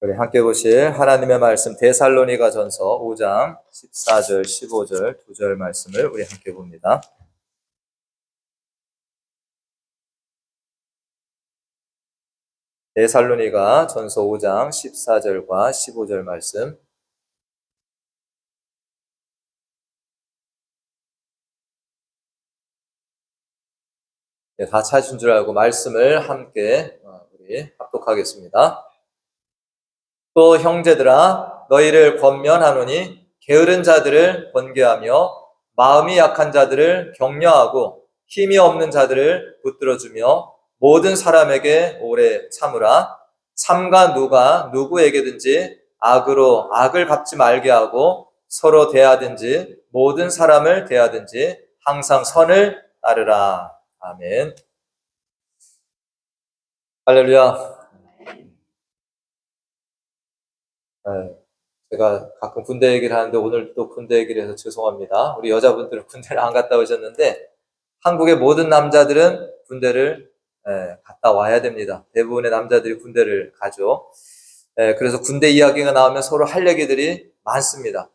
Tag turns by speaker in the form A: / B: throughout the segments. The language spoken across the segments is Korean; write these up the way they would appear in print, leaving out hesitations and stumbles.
A: 우리 함께 보실 하나님의 말씀 데살로니가전서 5장 14절, 15절 두 절 말씀을 우리 함께 봅니다. 데살로니가전서 5장 14절과 15절 말씀. 다 찾으신 줄 알고 말씀을 함께 우리 합독하겠습니다. 또 형제들아 너희를 권면하노니 게으른 자들을 권계하며 마음이 약한 자들을 격려하고 힘이 없는 자들을 붙들어주며 모든 사람에게 오래 참으라. 삼가 누가 누구에게든지 악으로 악을 갚지 말게 하고 서로 대하든지 모든 사람을 대하든지 항상 선을 따르라. 아멘. 할렐루야. 제가 가끔 군대 얘기를 하는데 오늘 또 군대 얘기를 해서 죄송합니다. 우리 여자분들은 군대를 안 갔다 오셨는데 한국의 모든 남자들은 군대를 갔다 와야 됩니다. 대부분의 남자들이 군대를 가죠. 그래서 군대 이야기가 나오면 서로 할 얘기들이 많습니다.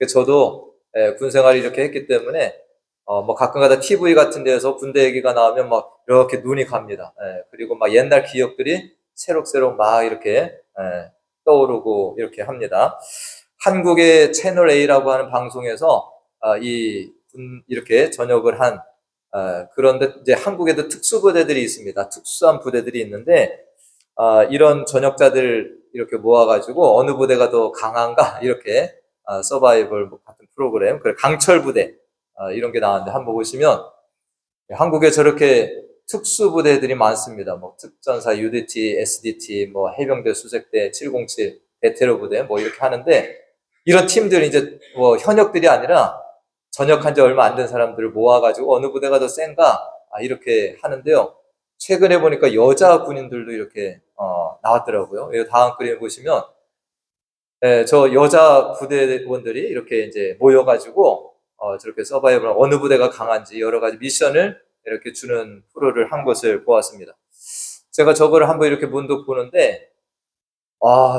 A: 저도 군 생활을 이렇게 했기 때문에 뭐 가끔가다 TV 같은 데에서 군대 얘기가 나오면 막 이렇게 눈이 갑니다. 그리고 막 옛날 기억들이 새록새록 막 이렇게 떠오르고 이렇게 합니다. 한국의 채널 A라고 하는 방송에서 이렇게 전역을 한 그런데 이제 한국에도 특수부대들이 있습니다. 특수한 부대들이 있는데 이런 전역자들 이렇게 모아가지고 어느 부대가 더 강한가 이렇게 서바이벌 같은 프로그램, 그래 강철 부대 이런 게 나왔는데 한번 보시면 한국에 저렇게 특수부대들이 많습니다. 뭐 특전사, UDT, SDT, 뭐 해병대, 수색대, 707, 대테러 부대 뭐 이렇게 하는데 이런 팀들이 이제 뭐 현역들이 아니라 전역한 지 얼마 안 된 사람들을 모아가지고 어느 부대가 더 센가 이렇게 하는데요. 최근에 보니까 여자 군인들도 이렇게 나왔더라고요. 이 다음 그림 보시면 저 여자 부대원들이 이렇게 이제 모여가지고 저렇게 서바이벌 어느 부대가 강한지 여러 가지 미션을 이렇게 주는 프로를 한 것을 보았습니다. 제가 저거를 한번 이렇게 문득 보는데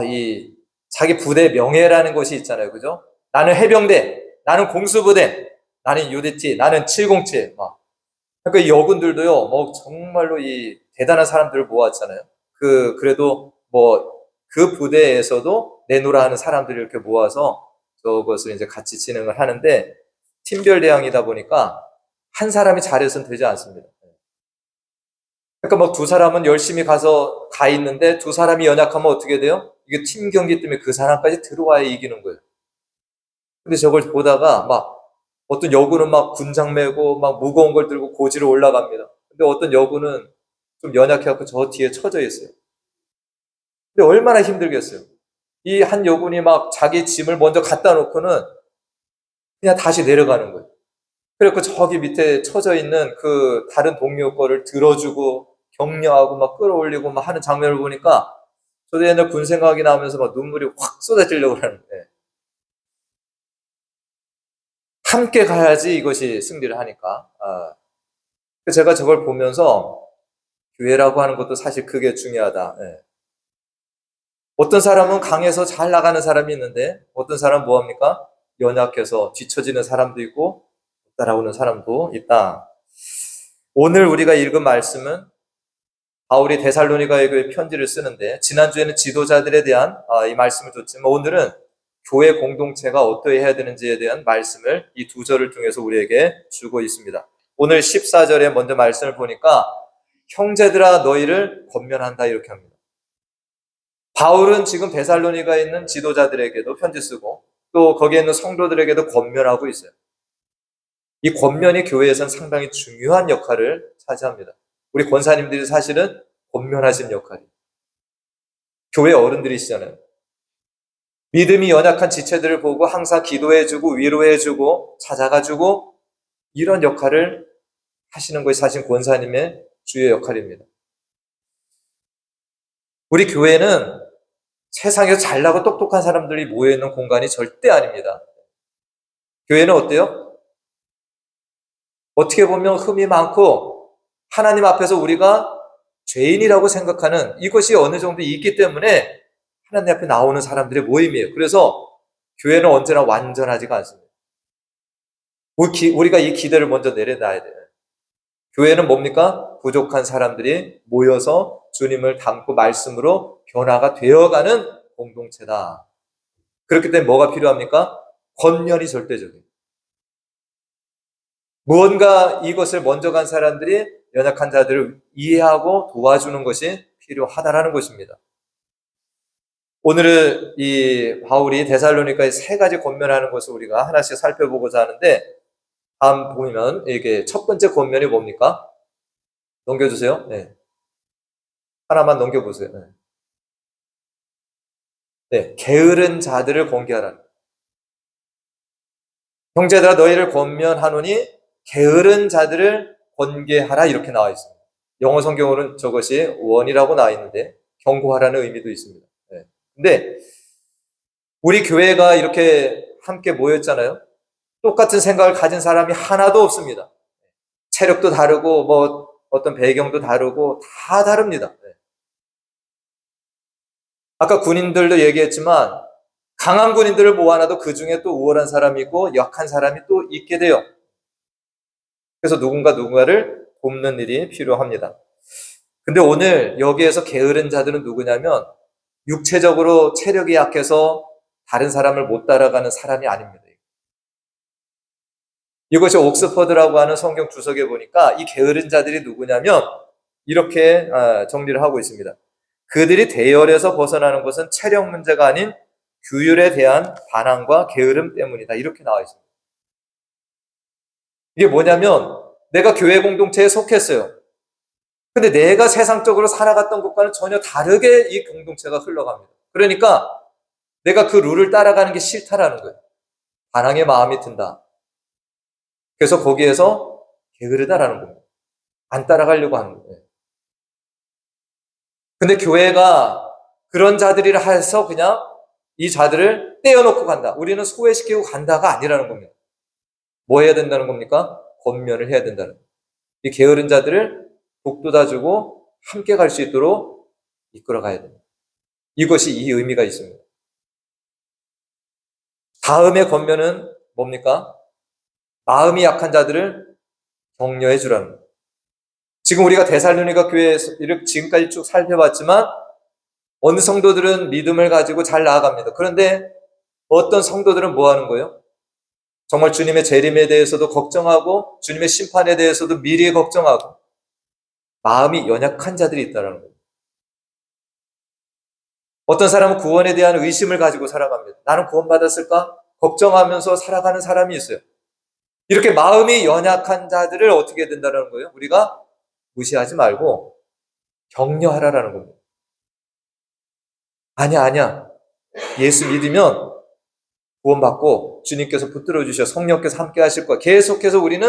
A: 이 자기 부대 명예라는 것이 있잖아요, 그죠? 나는 해병대, 나는 공수부대, 나는 UDT, 나는 707. 그러니까 이 여군들도요, 뭐 정말로 이 대단한 사람들을 모았잖아요. 그래도 뭐 그 부대에서도 내노라 하는 사람들을 이렇게 모아서 저것을 이제 같이 진행을 하는데 팀별 대항이다 보니까 한 사람이 잘해서는 되지 않습니다. 그러니까 뭐 두 사람은 열심히 가 있는데 두 사람이 연약하면 어떻게 돼요? 이게 팀 경기 때문에 그 사람까지 들어와야 이기는 거예요. 근데 저걸 보다가 막 어떤 여군은 막 군장 메고 막 무거운 걸 들고 고지로 올라갑니다. 근데 어떤 여군은 좀 연약해갖고 저 뒤에 처져 있어요. 근데 얼마나 힘들겠어요. 이 한 여군이 막 자기 짐을 먼저 갖다 놓고는 그냥 다시 내려가는 거예요. 그래서 저기 밑에 처져 있는 그 다른 동료 거를 들어주고 격려하고 막 끌어올리고 막 하는 장면을 보니까 저도 옛날 군 생각이 나면서 막 눈물이 확 쏟아지려고 하는데 함께 가야지 이것이 승리를 하니까. 제가 저걸 보면서 교회라고 하는 것도 사실 그게 중요하다. 어떤 사람은 강해서 잘 나가는 사람이 있는데 어떤 사람은 뭐합니까? 연약해서 뒤처지는 사람도 있고 따라오는 사람도 있다. 오늘 우리가 읽은 말씀은 바울이 데살로니가에 교회 편지를 쓰는데 지난주에는 지도자들에 대한 이 말씀을 줬지만 오늘은 교회 공동체가 어떠해야 되는지에 대한 말씀을 이 두 절을 통해서 우리에게 주고 있습니다. 오늘 14절에 먼저 말씀을 보니까 형제들아 너희를 권면한다 이렇게 합니다. 바울은 지금 데살로니가에 있는 지도자들에게도 편지 쓰고 또 거기에 있는 성도들에게도 권면하고 있어요. 이 권면이 교회에서는 상당히 중요한 역할을 차지합니다. 우리 권사님들이 사실은 권면하신 역할이에요. 교회 어른들이시잖아요. 믿음이 연약한 지체들을 보고 항상 기도해주고 위로해주고 찾아가주고 이런 역할을 하시는 것이 사실 권사님의 주요 역할입니다. 우리 교회는 세상에서 잘나고 똑똑한 사람들이 모여있는 공간이 절대 아닙니다. 교회는 어때요? 어떻게 보면 흠이 많고 하나님 앞에서 우리가 죄인이라고 생각하는 이것이 어느 정도 있기 때문에 하나님 앞에 나오는 사람들의 모임이에요. 그래서 교회는 언제나 완전하지가 않습니다. 우리가 이 기대를 먼저 내려놔야 돼요. 교회는 뭡니까? 부족한 사람들이 모여서 주님을 닮고 말씀으로 변화가 되어가는 공동체다. 그렇기 때문에 뭐가 필요합니까? 권면이 절대적이에요. 무언가 이것을 먼저 간 사람들이 연약한 자들을 이해하고 도와주는 것이 필요하다라는 것입니다. 오늘은 이 바울이 데살로니가에 세 가지 권면하는 것을 우리가 하나씩 살펴보고자 하는데, 다음 보면 이게 첫 번째 권면이 뭡니까? 넘겨주세요. 네. 하나만 넘겨보세요. 네. 네. 게으른 자들을 권계하라. 형제들아 너희를 권면하노니 게으른 자들을 권계하라 이렇게 나와 있습니다. 영어 성경으로는 저것이 원이라고 나와 있는데 경고하라는 의미도 있습니다. 네. 근데 우리 교회가 이렇게 함께 모였잖아요. 똑같은 생각을 가진 사람이 하나도 없습니다. 체력도 다르고 뭐 어떤 배경도 다르고 다 다릅니다. 네. 아까 군인들도 얘기했지만 강한 군인들을 모아놔도 그 중에 또 우월한 사람이 있고 약한 사람이 또 있게 돼요. 그래서 누군가를 돕는 일이 필요합니다. 근데 오늘 여기에서 게으른 자들은 누구냐면 육체적으로 체력이 약해서 다른 사람을 못 따라가는 사람이 아닙니다. 이것이 옥스퍼드라고 하는 성경 주석에 보니까 이 게으른 자들이 누구냐면 이렇게 정리를 하고 있습니다. 그들이 대열에서 벗어나는 것은 체력 문제가 아닌 규율에 대한 반항과 게으름 때문이다. 이렇게 나와 있습니다. 이게 뭐냐면 내가 교회 공동체에 속했어요. 근데 내가 세상적으로 살아갔던 것과는 전혀 다르게 이 공동체가 흘러갑니다. 그러니까 내가 그 룰을 따라가는 게 싫다라는 거예요. 반항의 마음이 든다. 그래서 거기에서 게으르다라는 겁니다. 안 따라가려고 하는 거예요. 근데 교회가 그런 자들이라 해서 그냥 이 자들을 떼어놓고 간다. 우리는 소외시키고 간다가 아니라는 겁니다. 뭐 해야 된다는 겁니까? 권면을 해야 된다는 겁니다. 이 게으른 자들을 북돋아주고 함께 갈 수 있도록 이끌어 가야 됩니다. 이것이 이 의미가 있습니다. 다음의 권면은 뭡니까? 마음이 약한 자들을 격려해 주라는 거예요. 지금 우리가 데살로니가 교회에서 이렇게 지금까지 쭉 살펴봤지만 어느 성도들은 믿음을 가지고 잘 나아갑니다. 그런데 어떤 성도들은 뭐 하는 거예요? 정말 주님의 재림에 대해서도 걱정하고 주님의 심판에 대해서도 미리 걱정하고 마음이 연약한 자들이 있다는 거예요. 어떤 사람은 구원에 대한 의심을 가지고 살아갑니다. 나는 구원받았을까? 걱정하면서 살아가는 사람이 있어요. 이렇게 마음이 연약한 자들을 어떻게 된다는 거예요? 우리가 무시하지 말고 격려하라라는 겁니다. 아니야. 예수 믿으면 구원받고 주님께서 붙들어 주셔 성령께서 함께 하실 거야. 계속해서 우리는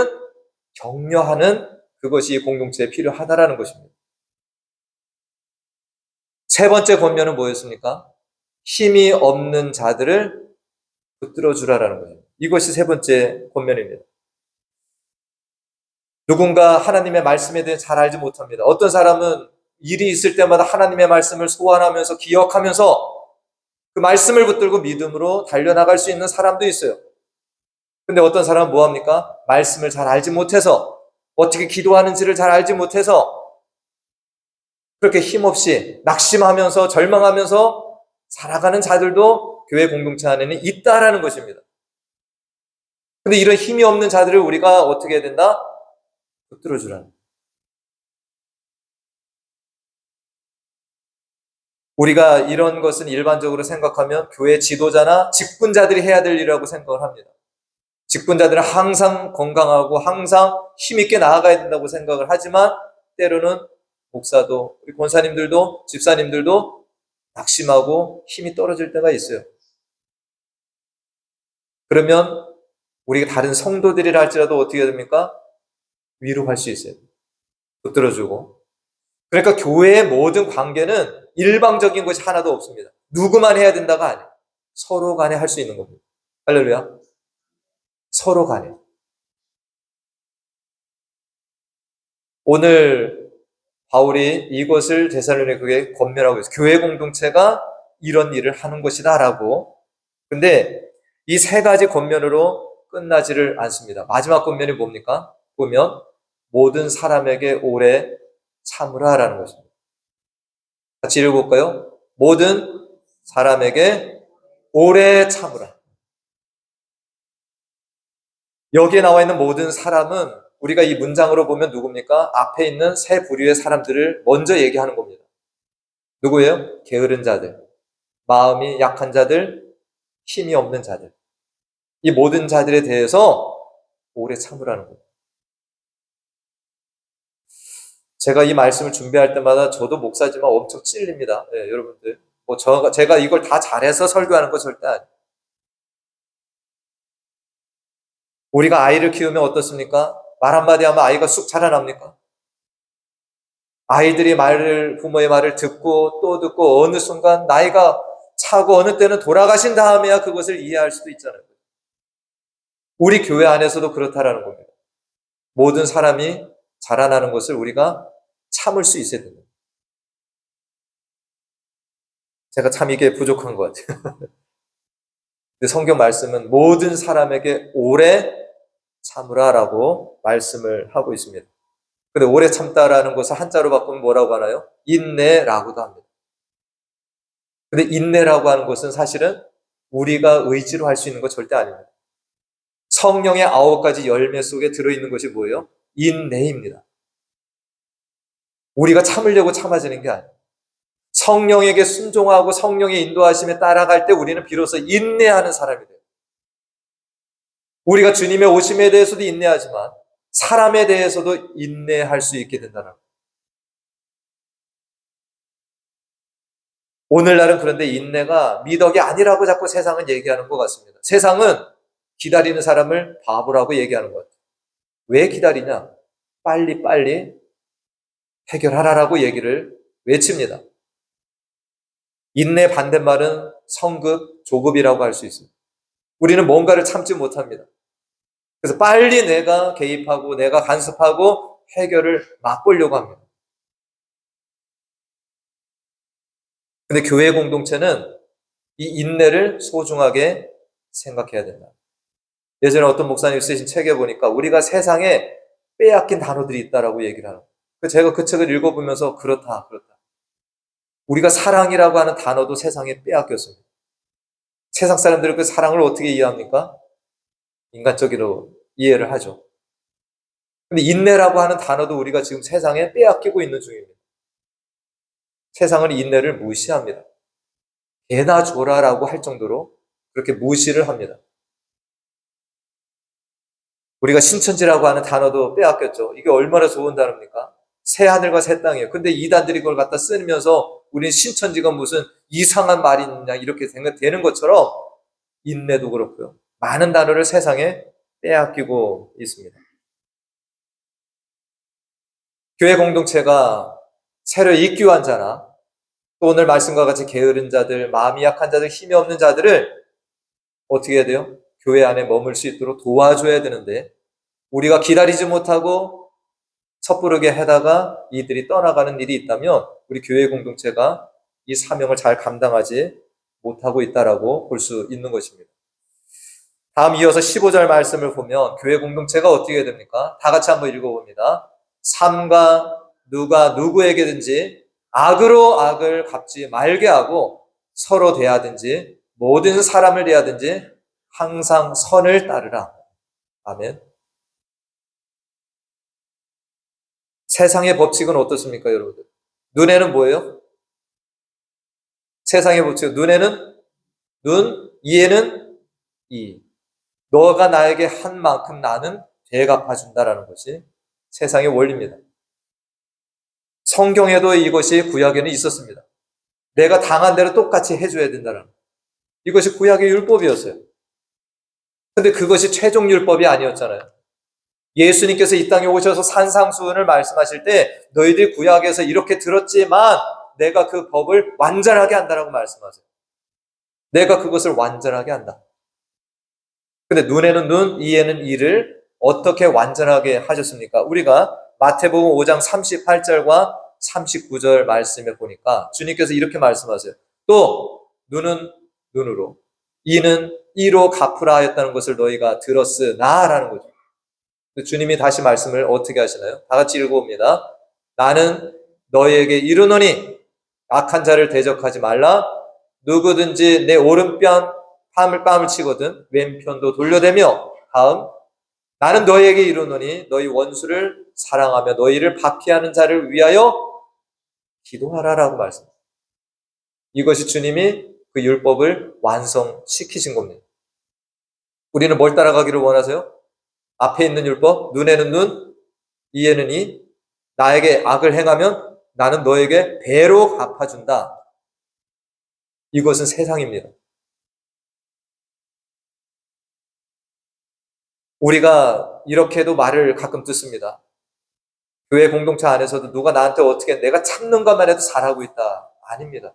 A: 격려하는 그것이 공동체에 필요하다라는 것입니다. 세 번째 권면은 뭐였습니까? 힘이 없는 자들을 붙들어 주라라는 거예요. 이것이 세 번째 권면입니다. 누군가 하나님의 말씀에 대해 잘 알지 못합니다. 어떤 사람은 일이 있을 때마다 하나님의 말씀을 소환하면서 기억하면서 그 말씀을 붙들고 믿음으로 달려나갈 수 있는 사람도 있어요. 근데 어떤 사람은 뭐합니까? 말씀을 잘 알지 못해서 어떻게 기도하는지를 잘 알지 못해서 그렇게 힘없이 낙심하면서 절망하면서 살아가는 자들도 교회 공동체 안에는 있다라는 것입니다. 근데 이런 힘이 없는 자들을 우리가 어떻게 해야 된다? 붙들어 주라는. 우리가 이런 것은 일반적으로 생각하면 교회 지도자나 직분자들이 해야 될 일이라고 생각을 합니다. 직분자들은 항상 건강하고 항상 힘있게 나아가야 된다고 생각을 하지만 때로는 목사도 우리 권사님들도 집사님들도 낙심하고 힘이 떨어질 때가 있어요. 그러면 우리가 다른 성도들이라 할지라도 어떻게 해야 됩니까? 위로할 수 있어요. 붙들어주고. 그러니까 교회의 모든 관계는 일방적인 것이 하나도 없습니다. 누구만 해야 된다가 아니에요. 서로 간에 할 수 있는 겁니다. 할렐루야. 서로 간에. 오늘 바울이 이것을 데살로니가에 권면하고 있어요. 교회 공동체가 이런 일을 하는 것이다 라고. 근데 이 세 가지 권면으로 끝나지를 않습니다. 마지막 권면이 뭡니까? 보면 모든 사람에게 오래 참으라라는 것입니다. 같이 읽어볼까요? 모든 사람에게 오래 참으라. 여기에 나와 있는 모든 사람은 우리가 이 문장으로 보면 누굽니까? 앞에 있는 세 부류의 사람들을 먼저 얘기하는 겁니다. 누구예요? 게으른 자들, 마음이 약한 자들, 힘이 없는 자들. 이 모든 자들에 대해서 오래 참으라는 거예요. 제가 이 말씀을 준비할 때마다 저도 목사지만 엄청 찔립니다. 네, 여러분들. 제가 이걸 다 잘해서 설교하는 거 절대 아니에요. 우리가 아이를 키우면 어떻습니까? 말 한마디 하면 아이가 쑥 자라납니까? 아이들이 부모의 말을 듣고 또 듣고 어느 순간 나이가 차고 어느 때는 돌아가신 다음에야 그것을 이해할 수도 있잖아요. 우리 교회 안에서도 그렇다라는 겁니다. 모든 사람이 자라나는 것을 우리가 참을 수 있어야 됩니다. 제가 참 이게 부족한 것 같아요. 근데 성경 말씀은 모든 사람에게 오래 참으라라고 말씀을 하고 있습니다. 근데 오래 참다라는 것을 한자로 바꾸면 뭐라고 하나요? 인내라고도 합니다. 근데 인내라고 하는 것은 사실은 우리가 의지로 할 수 있는 것 절대 아닙니다. 성령의 9가지 열매 속에 들어있는 것이 뭐예요? 인내입니다. 우리가 참으려고 참아지는 게 아니에요. 성령에게 순종하고 성령의 인도하심에 따라갈 때 우리는 비로소 인내하는 사람이 돼요. 우리가 주님의 오심에 대해서도 인내하지만 사람에 대해서도 인내할 수 있게 된다는 거예요. 오늘날은 그런데 인내가 미덕이 아니라고 자꾸 세상은 얘기하는 것 같습니다. 세상은 기다리는 사람을 바보라고 얘기하는 것 같아요. 왜 기다리냐? 빨리빨리 해결하라라고 얘기를 외칩니다. 인내 반대말은 성급, 조급이라고 할 수 있습니다. 우리는 뭔가를 참지 못합니다. 그래서 빨리 내가 개입하고 내가 간섭하고 해결을 맛보려고 합니다. 근데 교회 공동체는 이 인내를 소중하게 생각해야 된다. 예전에 어떤 목사님 쓰신 책에 보니까 우리가 세상에 빼앗긴 단어들이 있다라고 얘기를 하는 거예요. 제가 그 책을 읽어보면서 그렇다. 우리가 사랑이라고 하는 단어도 세상에 빼앗겼습니다. 세상 사람들은 그 사랑을 어떻게 이해합니까? 인간적으로 이해를 하죠. 근데 인내라고 하는 단어도 우리가 지금 세상에 빼앗기고 있는 중입니다. 세상은 인내를 무시합니다. 개나 줘라라고 할 정도로 그렇게 무시를 합니다. 우리가 신천지라고 하는 단어도 빼앗겼죠. 이게 얼마나 좋은 단어입니까? 새 하늘과 새 땅이에요. 근데 이단들이 그걸 갖다 쓰면서 우리는 신천지가 무슨 이상한 말이냐 이렇게 생각되는 것처럼 인내도 그렇고요. 많은 단어를 세상에 빼앗기고 있습니다. 교회 공동체가 새로 입교한 자나 또 오늘 말씀과 같이 게으른 자들, 마음이 약한 자들, 힘이 없는 자들을 어떻게 해야 돼요? 교회 안에 머물 수 있도록 도와줘야 되는데 우리가 기다리지 못하고 섣부르게 하다가 이들이 떠나가는 일이 있다면 우리 교회 공동체가 이 사명을 잘 감당하지 못하고 있다라고 볼 수 있는 것입니다. 다음 이어서 15절 말씀을 보면 교회 공동체가 어떻게 됩니까? 다 같이 한번 읽어봅니다. 삼가 누가 누구에게든지 악으로 악을 갚지 말게 하고 서로 대하든지 모든 사람을 대하든지 항상 선을 따르라. 아멘. 세상의 법칙은 어떻습니까, 여러분들? 눈에는 뭐예요? 세상의 법칙은 눈에는 눈, 이에는 이. 너가 나에게 한 만큼 나는 되갚아준다라는 것이 세상의 원리입니다. 성경에도 이것이 구약에는 있었습니다. 내가 당한 대로 똑같이 해줘야 된다는 것. 이것이 구약의 율법이었어요. 근데 그것이 최종 율법이 아니었잖아요. 예수님께서 이 땅에 오셔서 산상수훈을 말씀하실 때 너희들이 구약에서 이렇게 들었지만 내가 그 법을 완전하게 한다라고 말씀하세요. 내가 그것을 완전하게 한다. 근데 눈에는 눈, 이에는 이를 어떻게 완전하게 하셨습니까? 우리가 마태복음 5장 38절과 39절 말씀에 보니까 주님께서 이렇게 말씀하세요. 또 눈은 눈으로, 이는 이로 갚으라 하였다는 것을 너희가 들었으나라는 거죠. 주님이 다시 말씀을 어떻게 하시나요? 다 같이 읽어봅니다. 나는 너희에게 이르노니 악한 자를 대적하지 말라. 누구든지 내 오른뺨 뺨을 치거든 왼편도 돌려대며. 다음, 나는 너희에게 이르노니 너희 원수를 사랑하며 너희를 박해하는 자를 위하여 기도하라라고 말씀합니다. 이것이 주님이 그 율법을 완성시키신 겁니다. 우리는 뭘 따라가기를 원하세요? 앞에 있는 율법, 눈에는 눈, 이에는 이, 나에게 악을 행하면 나는 너에게 배로 갚아준다. 이것은 세상입니다. 우리가 이렇게도 말을 가끔 듣습니다. 교회 공동체 안에서도 누가 나한테 어떻게 내가 참는 것만 해도 잘하고 있다. 아닙니다.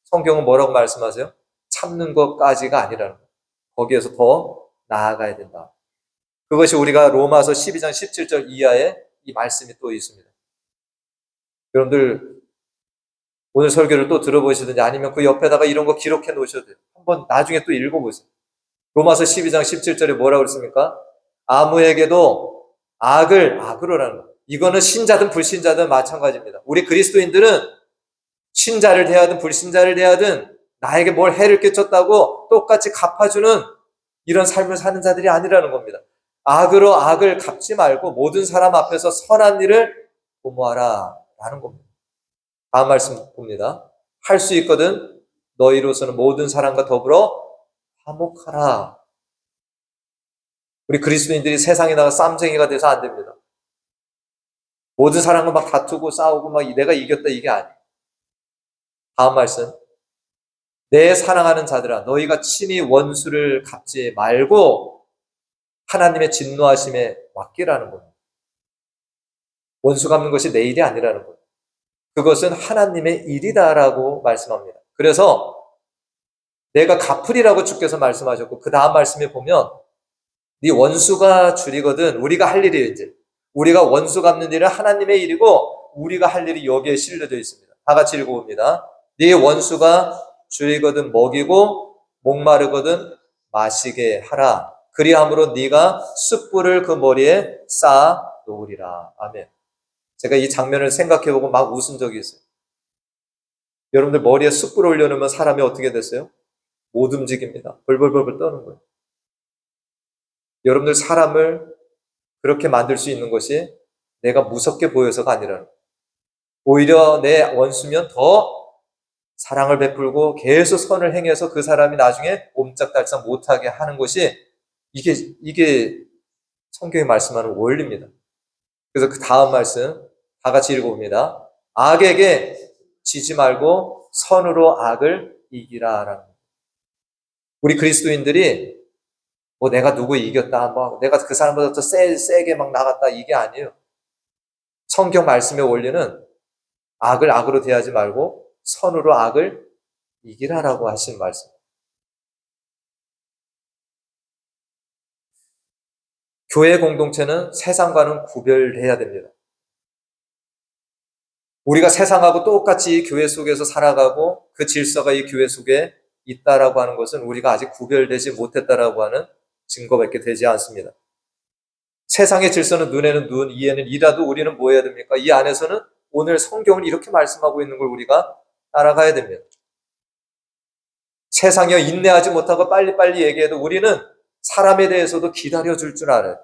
A: 성경은 뭐라고 말씀하세요? 참는 것까지가 아니라는 거예요. 거기에서 더 나아가야 된다. 그것이 우리가 로마서 12장 17절 이하에 이 말씀이 또 있습니다. 여러분들 오늘 설교를 또 들어보시든지 아니면 그 옆에다가 이런 거 기록해 놓으셔도 돼요. 한번 나중에 또 읽어보세요. 로마서 12장 17절에 뭐라고 그랬습니까? 아무에게도 악으로라는 거예요. 이거는 신자든 불신자든 마찬가지입니다. 우리 그리스도인들은 신자를 대하든 불신자를 대하든 나에게 뭘 해를 끼쳤다고 똑같이 갚아주는 이런 삶을 사는 자들이 아니라는 겁니다. 악으로 악을 갚지 말고 모든 사람 앞에서 선한 일을 도모하라 라는 겁니다. 다음 말씀 봅니다. 할 수 있거든 너희로서는 모든 사람과 더불어 화목하라. 우리 그리스도인들이 세상에 나가 쌈쟁이가 돼서 안 됩니다. 모든 사람과 막 다투고 싸우고 막 내가 이겼다 이게 아니에요. 다음 말씀. 내 사랑하는 자들아 너희가 친히 원수를 갚지 말고 하나님의 진노하심에 맡기라는 겁니다. 원수 갚는 것이 내 일이 아니라는 거예요. 그것은 하나님의 일이다라고 말씀합니다. 그래서 내가 갚으리라고 주께서 말씀하셨고 그 다음 말씀에 보면 네 원수가 줄이거든 우리가 할 일이에요. 이제 우리가 원수 갚는 일은 하나님의 일이고 우리가 할 일이 여기에 실려져 있습니다. 다 같이 읽어봅니다. 네 원수가 줄이거든 먹이고 목마르거든 마시게 하라. 그리함으로 네가 숯불을 그 머리에 쌓아 놓으리라. 아멘. 제가 이 장면을 생각해보고 막 웃은 적이 있어요. 여러분들 머리에 숯불 올려놓으면 사람이 어떻게 됐어요? 못 움직입니다. 벌벌벌벌 떠는 거예요. 여러분들 사람을 그렇게 만들 수 있는 것이 내가 무섭게 보여서가 아니라는 거예요. 오히려 내 원수면 더 사랑을 베풀고 계속 선을 행해서 그 사람이 나중에 옴짝달싹 못하게 하는 것이 이게 성경이 말씀하는 원리입니다. 그래서 그 다음 말씀 다 같이 읽어봅니다. 악에게 지지 말고 선으로 악을 이기라라는 거예요. 우리 그리스도인들이 뭐 내가 누구 이겼다, 뭐 내가 그 사람보다 더 세게 막 나갔다 이게 아니에요. 성경 말씀의 원리는 악을 악으로 대하지 말고 선으로 악을 이기라라고 하신 말씀. 교회 공동체는 세상과는 구별해야 됩니다. 우리가 세상하고 똑같이 교회 속에서 살아가고 그 질서가 이 교회 속에 있다라고 하는 것은 우리가 아직 구별되지 못했다라고 하는 증거밖에 되지 않습니다. 세상의 질서는 눈에는 눈, 이에는 이라도 우리는 뭐 해야 됩니까? 이 안에서는 오늘 성경은 이렇게 말씀하고 있는 걸 우리가 따라가야 됩니다. 세상에 인내하지 못하고 빨리빨리 얘기해도 우리는 사람에 대해서도 기다려줄 줄 알아요.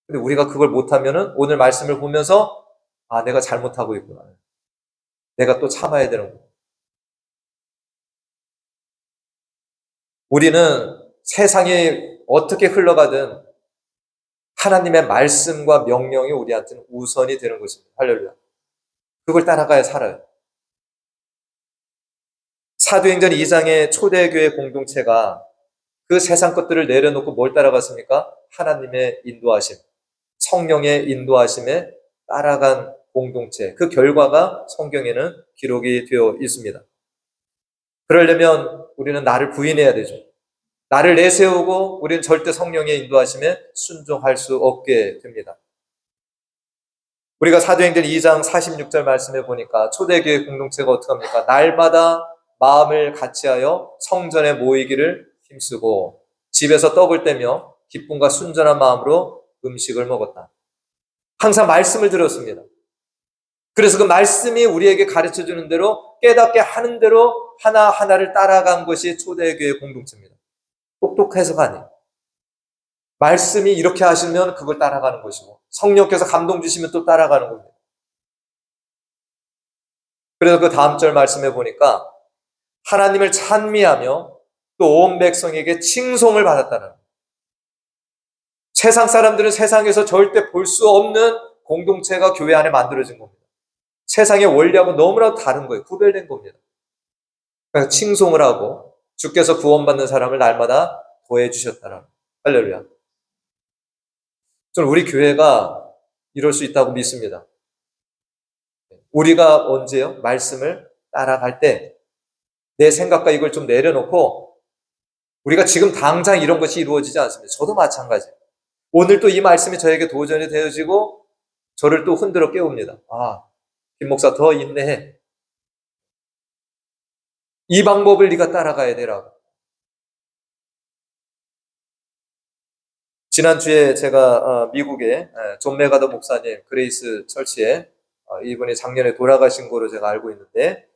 A: 근데 우리가 그걸 못하면은 오늘 말씀을 보면서 아, 내가 잘못하고 있구나. 내가 또 참아야 되는구나. 우리는 세상이 어떻게 흘러가든 하나님의 말씀과 명령이 우리한테는 우선이 되는 것입니다. 할렐루야. 그걸 따라가야 살아요. 사도행전 2장의 초대교회 공동체가 그 세상 것들을 내려놓고 뭘 따라갔습니까? 하나님의 인도하심, 성령의 인도하심에 따라간 공동체. 그 결과가 성경에는 기록이 되어 있습니다. 그러려면 우리는 나를 부인해야 되죠. 나를 내세우고 우리는 절대 성령의 인도하심에 순종할 수 없게 됩니다. 우리가 사도행전 2장 46절 말씀해 보니까 초대교회 공동체가 어떻게 합니까? 날마다 마음을 같이하여 성전에 모이기를 힘쓰고 집에서 떡을 떼며 기쁨과 순전한 마음으로 음식을 먹었다. 항상 말씀을 들었습니다. 그래서 그 말씀이 우리에게 가르쳐주는 대로 깨닫게 하는 대로 하나하나를 따라간 것이 초대교회 공동체입니다. 똑똑해서가 아니에요. 말씀이 이렇게 하시면 그걸 따라가는 것이고 성령께서 감동 주시면 또 따라가는 겁니다. 그래서 그 다음 절 말씀해 보니까 하나님을 찬미하며 또 온 백성에게 칭송을 받았다는 거예요. 세상 사람들은 세상에서 절대 볼 수 없는 공동체가 교회 안에 만들어진 겁니다. 세상의 원리하고 너무나도 다른 거예요. 구별된 겁니다. 그래서 칭송을 하고 주께서 구원받는 사람을 날마다 더해 주셨다는 거예요. 할렐루야. 저는 우리 교회가 이럴 수 있다고 믿습니다. 우리가 언제요? 말씀을 따라갈 때 내 생각과 이걸 좀 내려놓고 우리가 지금 당장 이런 것이 이루어지지 않습니다. 저도 마찬가지예요. 오늘 또 이 말씀이 저에게 도전이 되어지고 저를 또 흔들어 깨웁니다. 아, 김 목사 더 인내해. 이 방법을 네가 따라가야 되라고. 지난주에 제가 미국의 존 메가더 목사님 그레이스 철치에 이분이 작년에 돌아가신 거로 제가 알고 있는데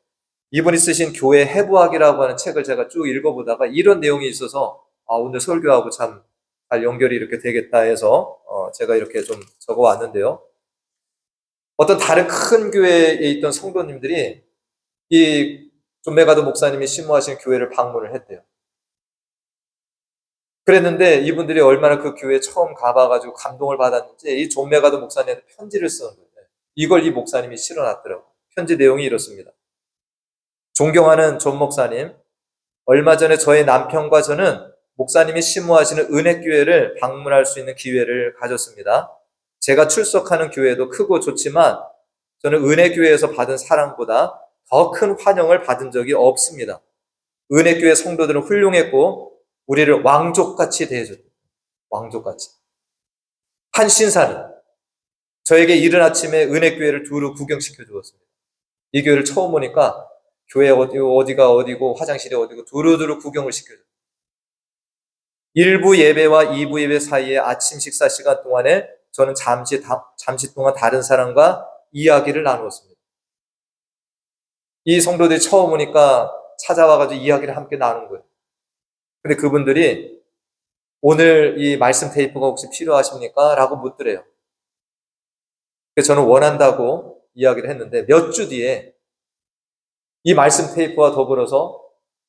A: 이분이 쓰신 교회 해부학이라고 하는 책을 제가 쭉 읽어보다가 이런 내용이 있어서 오늘 설교하고 참 잘 연결이 이렇게 되겠다 해서 제가 이렇게 좀 적어왔는데요. 어떤 다른 큰 교회에 있던 성도님들이 이 존 메가더 목사님이 심무하신 교회를 방문을 했대요. 그랬는데 이분들이 얼마나 그 교회에 처음 가봐가지고 감동을 받았는지 이 존 메가더 목사님한테 편지를 쓰는 거예요. 이걸 이 목사님이 실어놨더라고요. 편지 내용이 이렇습니다. 존경하는 존 목사님, 얼마 전에 저의 남편과 저는 목사님이 심무하시는 은혜교회를 방문할 수 있는 기회를 가졌습니다. 제가 출석하는 교회도 크고 좋지만 저는 은혜교회에서 받은 사랑보다 더 큰 환영을 받은 적이 없습니다. 은혜교회 성도들은 훌륭했고 우리를 왕족같이 대해줬어요. 왕족같이. 한 신사는 저에게 이른 아침에 은혜교회를 두루 구경시켜 주었습니다. 이 교회를 처음 보니까 교회 어디가 어디고 화장실이 어디고 두루두루 구경을 시켜줘요. 1부 예배와 2부 예배 사이에 아침 식사 시간 동안에 저는 잠시 동안 다른 사람과 이야기를 나누었습니다. 이 성도들이 처음 오니까 찾아와가지고 이야기를 함께 나눈 거예요. 근데 그분들이 오늘 이 말씀 테이프가 혹시 필요하십니까? 라고 묻더래요. 그래서 저는 원한다고 이야기를 했는데 몇 주 뒤에 이 말씀 테이프와 더불어서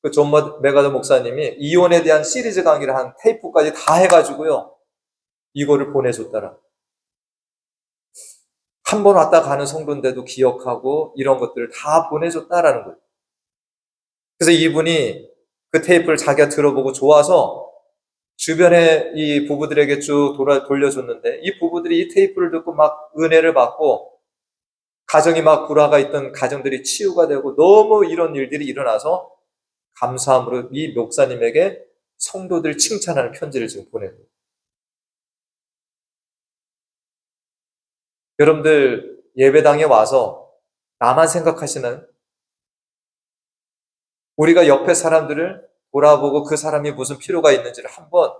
A: 그 존 메가더 목사님이 이혼에 대한 시리즈 강의를 한 테이프까지 다 해가지고요. 이거를 보내줬더라. 한 번 왔다 가는 성도인데도 기억하고 이런 것들을 다 보내줬다라는 거예요. 그래서 이분이 그 테이프를 자기가 들어보고 좋아서 주변에 이 부부들에게 쭉 돌려줬는데 이 부부들이 이 테이프를 듣고 막 은혜를 받고 가정이 막 불화가 있던 가정들이 치유가 되고 너무 이런 일들이 일어나서 감사함으로 이 목사님에게 성도들 칭찬하는 편지를 지금 보내고 있어요. 여러분들 예배당에 와서 나만 생각하시나요? 우리가 옆에 사람들을 돌아보고 그 사람이 무슨 필요가 있는지를 한번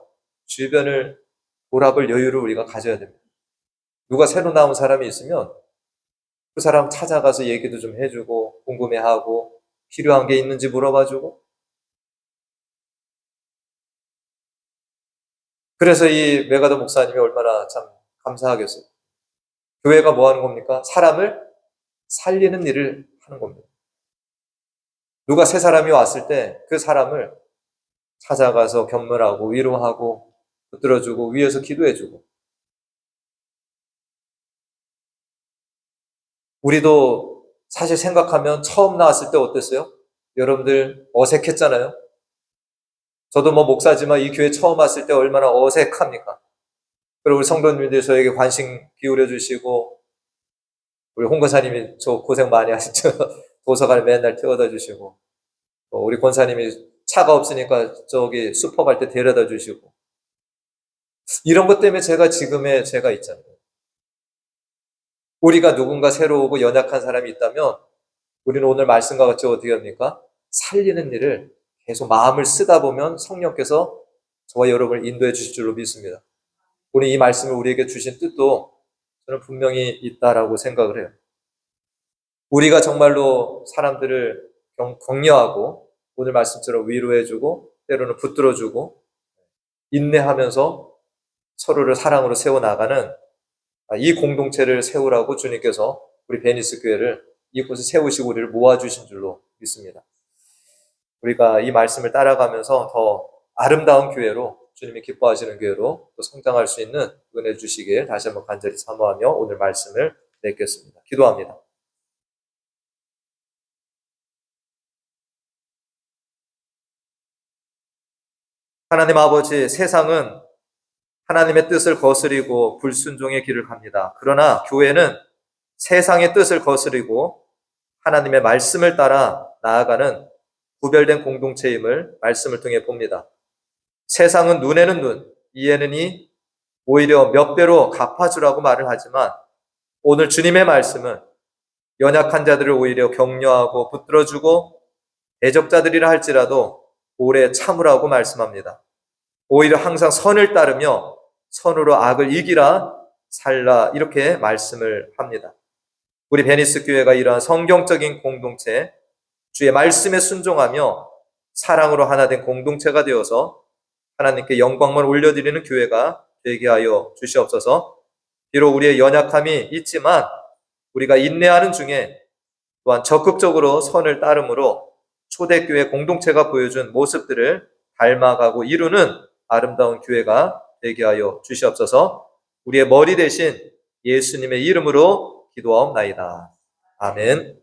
A: 주변을 돌아볼 여유를 우리가 가져야 됩니다. 누가 새로 나온 사람이 있으면 그 사람 찾아가서 얘기도 좀 해주고 궁금해하고 필요한 게 있는지 물어봐주고 그래서 이 메가더 목사님이 얼마나 참 감사하겠어요. 교회가 뭐 하는 겁니까? 사람을 살리는 일을 하는 겁니다. 누가 새 사람이 왔을 때 그 사람을 찾아가서 견문하고 위로하고 붙들어주고 위에서 기도해주고 우리도 사실 생각하면 처음 나왔을 때 어땠어요? 여러분들 어색했잖아요. 저도 뭐 목사지만 이 교회 처음 왔을 때 얼마나 어색합니까? 그리고 우리 성도님들 저에게 관심 기울여 주시고 우리 홍 권사님이 저 고생 많이 하시죠. 도서관에 맨날 태워다 주시고 우리 권사님이 차가 없으니까 저기 슈퍼 갈 때 데려다 주시고 이런 것 때문에 제가 지금의 제가 있잖아요. 우리가 누군가 새로 오고 연약한 사람이 있다면 우리는 오늘 말씀과 같이 어떻게 합니까? 살리는 일을 계속 마음을 쓰다 보면 성령께서 저와 여러분을 인도해 주실 줄로 믿습니다. 오늘 이 말씀을 우리에게 주신 뜻도 저는 분명히 있다라고 생각을 해요. 우리가 정말로 사람들을 격려하고 오늘 말씀처럼 위로해주고 때로는 붙들어주고 인내하면서 서로를 사랑으로 세워나가는 이 공동체를 세우라고 주님께서 우리 베니스 교회를 이곳에 세우시고 우리를 모아주신 줄로 믿습니다. 우리가 이 말씀을 따라가면서 더 아름다운 교회로, 주님이 기뻐하시는 교회로 또 성장할 수 있는 은혜 주시길 다시 한번 간절히 사모하며 오늘 말씀을 맺겠습니다. 기도합니다. 하나님 아버지, 세상은 하나님의 뜻을 거스리고 불순종의 길을 갑니다. 그러나 교회는 세상의 뜻을 거스리고 하나님의 말씀을 따라 나아가는 구별된 공동체임을 말씀을 통해 봅니다. 세상은 눈에는 눈, 이에는 이, 오히려 몇 배로 갚아주라고 말을 하지만 오늘 주님의 말씀은 연약한 자들을 오히려 격려하고 붙들어주고 대적자들이라 할지라도 오래 참으라고 말씀합니다. 오히려 항상 선을 따르며 선으로 악을 이기라 살라 이렇게 말씀을 합니다. 우리 베니스 교회가 이러한 성경적인 공동체, 주의 말씀에 순종하며 사랑으로 하나 된 공동체가 되어서 하나님께 영광만 올려드리는 교회가 되게 하여 주시옵소서. 비록 우리의 연약함이 있지만 우리가 인내하는 중에 또한 적극적으로 선을 따름으로 초대교회 공동체가 보여준 모습들을 닮아가고 이루는 아름다운 교회가 되게 하여 주시옵소서. 우리의 머리 대신 예수님의 이름으로 기도하옵나이다. 아멘.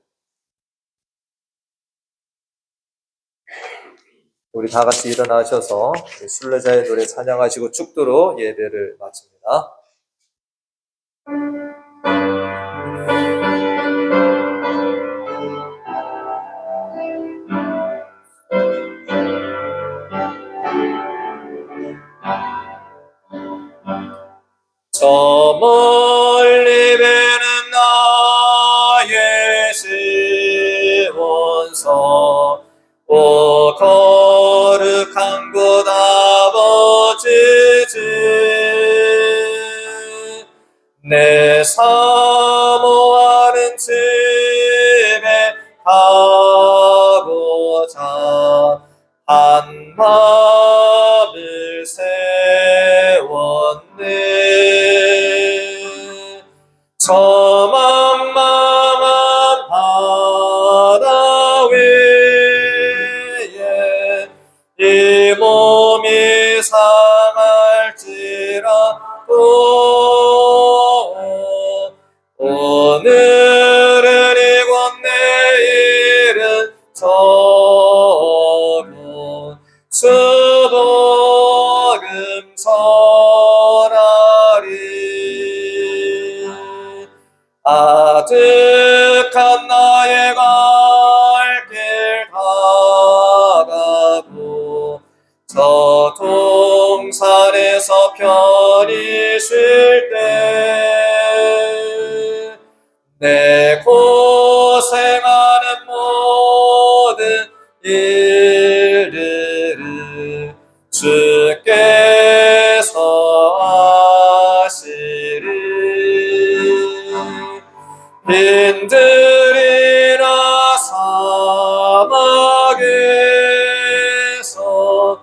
A: 우리 다 같이 일어나셔서 순례자의 노래 찬양하시고 축도로 예배를 마칩니다. 저 멀리 배는 나의 시원서 오 거룩한 곳 아버지 집 내 사모하는 집에 가고자 한 마음을 세웠네. 저 만만한 바다 위에 이 몸이 상할지라도 오늘은 이곳 내일은 저곳 수복음 전하리. 아득한 나의 갈길 다가고 저 동산에서 편히 쉴 때 내 고생하는 모든 일들을 주께서 아시리. 빈들이나 사막에서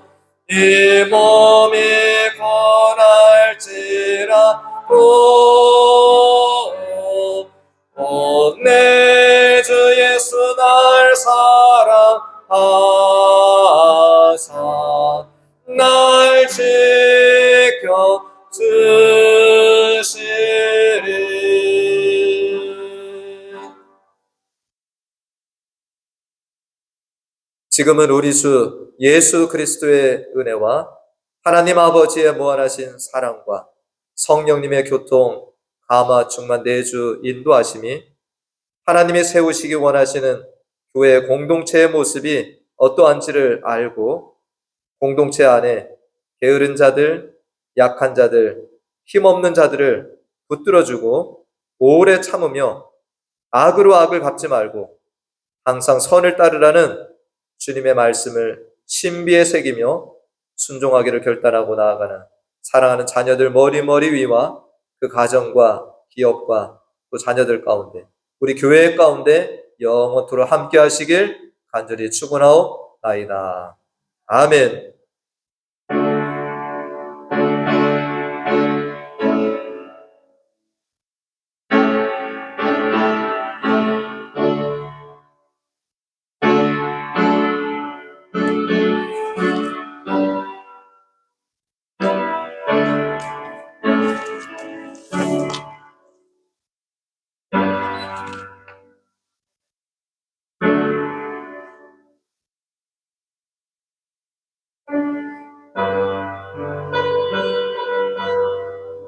A: 이 몸이 고날지라도 내 주 예수 날 사랑하사 날 지켜 주시리. 지금은 우리 주 예수 그리스도의 은혜와 하나님 아버지의 무한하신 사랑과 성령님의 교통, 감화, 충만, 내주, 인도하심이 하나님이 세우시기 원하시는 교회 공동체의 모습이 어떠한지를 알고 공동체 안에 게으른 자들, 약한 자들, 힘없는 자들을 붙들어주고 오래 참으며 악으로 악을 갚지 말고 항상 선을 따르라는 주님의 말씀을 신비에 새기며 순종하기를 결단하고 나아가는 사랑하는 자녀들 머리머리 위와 그 가정과 기업과 또 자녀들 가운데 우리 교회 가운데 영원토록 함께 하시길 간절히 축원하옵나이다. 아멘.